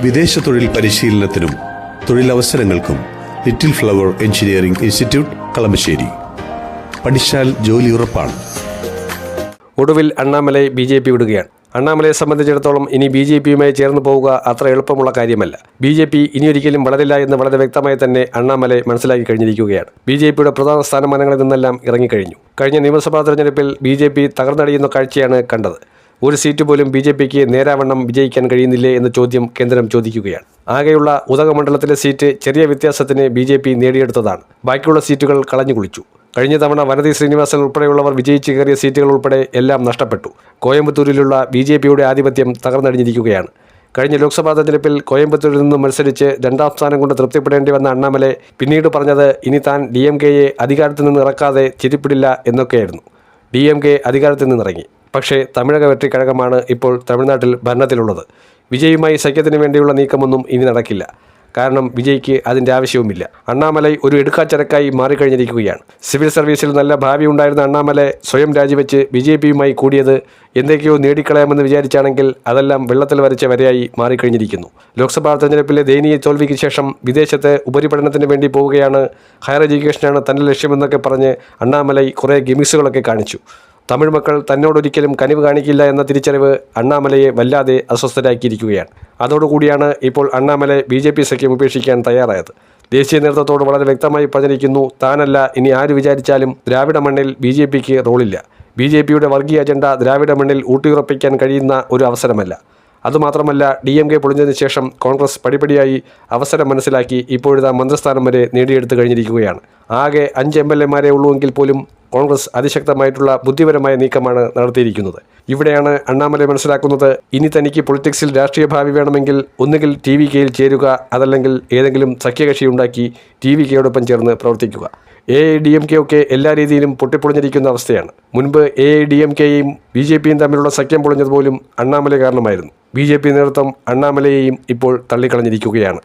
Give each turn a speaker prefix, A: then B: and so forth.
A: വിദേശ തൊഴിൽ പരിശീലനത്തിനും തൊഴിലവസരങ്ങൾക്കും little flower engineering institute Kalamassery. പഠിച്ചാൽ ജോലി ഉറപ്പാണ്.
B: ഒടുവിൽ അണ്ണാമലൈ BJP വിടുകയാണ്. അണ്ണാമലയെ സംബന്ധിച്ചിടത്തോളം ഇനി BJPയുമായി ചേർന്ന് പോവുക അത്ര എളുപ്പമുള്ള കാര്യമല്ല. BJP ഇനിയൊരിക്കലും വളരില്ല എന്ന് വളരെ വ്യക്തമായി തന്നെ അണ്ണാമലൈ മനസ്സിലാക്കി കഴിഞ്ഞിരിക്കുകയാണ്. BJPയുടെ പ്രധാന സ്ഥാനമാനങ്ങളിൽ നിന്നെല്ലാം ഇറങ്ങിക്കഴിഞ്ഞു. കഴിഞ്ഞ നിയമസഭാ തെരഞ്ഞെടുപ്പിൽ BJP തകർന്നടിയുന്ന കാഴ്ചയാണ് കണ്ടത്. ഒരു സീറ്റ് പോലും BJPക്ക് നേരാവണ്ണം വിജയിക്കാൻ കഴിയുന്നില്ലേ എന്ന ചോദ്യം കേന്ദ്രം ചോദിക്കുകയാണ്. ആകെയുള്ള ഉദകമണ്ഡലത്തിലെ സീറ്റ് ചെറിയ വ്യത്യാസത്തിന് BJP നേടിയെടുത്തതാണ്. ബാക്കിയുള്ള സീറ്റുകൾ കളഞ്ഞു കുളിച്ചു. കഴിഞ്ഞ തവണ വനതി ശ്രീനിവാസൻ ഉൾപ്പെടെയുള്ളവർ വിജയിച്ച് കയറിയ സീറ്റുകൾ ഉൾപ്പെടെ എല്ലാം നഷ്ടപ്പെട്ടു. കോയമ്പത്തൂരിലുള്ള BJPയുടെ ആധിപത്യം തകർന്നടിഞ്ഞിരിക്കുകയാണ്. കഴിഞ്ഞ ലോക്സഭാ തെരഞ്ഞെടുപ്പിൽ കോയമ്പത്തൂരിൽ നിന്ന് മത്സരിച്ച് 2ാം സ്ഥാനം കൊണ്ട് തൃപ്തിപ്പെടേണ്ടി വന്ന അണ്ണാമലൈ പിന്നീട് പറഞ്ഞത് ഇനി താൻ DMKയെ അധികാരത്തിൽ നിന്ന് ഇറക്കാതെ ചിരിപ്പിടില്ല എന്നൊക്കെയായിരുന്നു. DMK അധികാരത്തിൽ നിന്നിറങ്ങി. പക്ഷേ തമിഴക വെട്രിക്കഴകമാണ് ഇപ്പോൾ തമിഴ്നാട്ടിൽ ഭരണത്തിലുള്ളത്. വിജയുമായി സഖ്യത്തിന് വേണ്ടിയുള്ള നീക്കമൊന്നും ഇനി നടക്കില്ല. കാരണം വിജയ്ക്ക് അതിൻ്റെ ആവശ്യവുമില്ല. അണ്ണാമലൈ ഒരു എടുക്കാച്ചരക്കായി മാറിക്കഴിഞ്ഞിരിക്കുകയാണ്. സിവിൽ സർവീസിൽ നല്ല ഭാവി ഉണ്ടായിരുന്ന അണ്ണാമലൈ സ്വയം രാജിവെച്ച് BJPയുമായി കൂടിയത് എന്തൊക്കെയോ നേടിക്കളയാമെന്ന് വിചാരിച്ചാണെങ്കിൽ അതെല്ലാം വെള്ളത്തിൽ വരച്ച വരയായി മാറിക്കഴിഞ്ഞിരിക്കുന്നു. ലോക്സഭാ തെരഞ്ഞെടുപ്പിലെ ദയനീയ തോൽവിക്ക് ശേഷം വിദേശത്ത് ഉപരിപഠനത്തിന് വേണ്ടി പോവുകയാണ്, ഹയർ എഡ്യൂക്കേഷനാണ് തൻ്റെ ലക്ഷ്യമെന്നൊക്കെ പറഞ്ഞ് അണ്ണാമലൈ കുറേ ഗിമിക്സുകളൊക്കെ കാണിച്ചു. തമിഴ് മക്കൾ തന്നോടൊരിക്കലും കനിവ് കാണിക്കില്ല എന്ന തിരിച്ചറിവ് അണ്ണാമലയെ വല്ലാതെ അസ്വസ്ഥരാക്കിയിരിക്കുകയാണ്. അതോടുകൂടിയാണ് ഇപ്പോൾ അണ്ണാമലൈ BJP സഖ്യം ഉപേക്ഷിക്കാൻ തയ്യാറായത്. ദേശീയ നേതൃത്വത്തോട് വളരെ വ്യക്തമായി പറഞ്ഞിരിക്കുന്നു, താനല്ല ഇനി ആര് വിചാരിച്ചാലും ദ്രാവിഡ മണ്ണിൽ BJPക്ക് റോളില്ല. BJPയുടെ വർഗീയ അജണ്ട ദ്രാവിഡ മണ്ണിൽ ഊട്ടിയുറപ്പിക്കാൻ കഴിയുന്ന ഒരു അവസരമല്ല. അതുമാത്രമല്ല, DMK പൊളിഞ്ഞതിന് ശേഷം കോൺഗ്രസ് പടിപടിയായി അവസരം മനസ്സിലാക്കി ഇപ്പോഴിതാ മന്ത്രിസ്ഥാനം വരെ നേടിയെടുത്തു കഴിഞ്ഞിരിക്കുകയാണ്. ആകെ 5 MLAമാരെ ഉള്ളുവെങ്കിൽ പോലും കോൺഗ്രസ് അതിശക്തമായിട്ടുള്ള ബുദ്ധിപരമായ നീക്കമാണ് നടത്തിയിരിക്കുന്നത്. ഇവിടെയാണ് അണ്ണാമലൈ മനസ്സിലാക്കുന്നത്, ഇനി തനിക്ക് പൊളിറ്റിക്സിൽ രാഷ്ട്രീയ ഭാവി വേണമെങ്കിൽ ഒന്നുകിൽ TVKയിൽ ചേരുക, അതല്ലെങ്കിൽ ഏതെങ്കിലും സഖ്യകക്ഷിയുണ്ടാക്കി TVKയോടൊപ്പം ചേർന്ന് പ്രവർത്തിക്കുക. AIADMK ഒക്കെ എല്ലാ രീതിയിലും പൊട്ടിപ്പൊളിഞ്ഞിരിക്കുന്ന അവസ്ഥയാണ്. മുൻപ് AIADMKയും BJPയും തമ്മിലുള്ള സഖ്യം പൊളിഞ്ഞത് പോലും അണ്ണാമലൈ കാരണമായിരുന്നു. BJP നേതൃത്വം അണ്ണാമലയെയും ഇപ്പോൾ തള്ളിക്കളഞ്ഞിരിക്കുകയാണ്.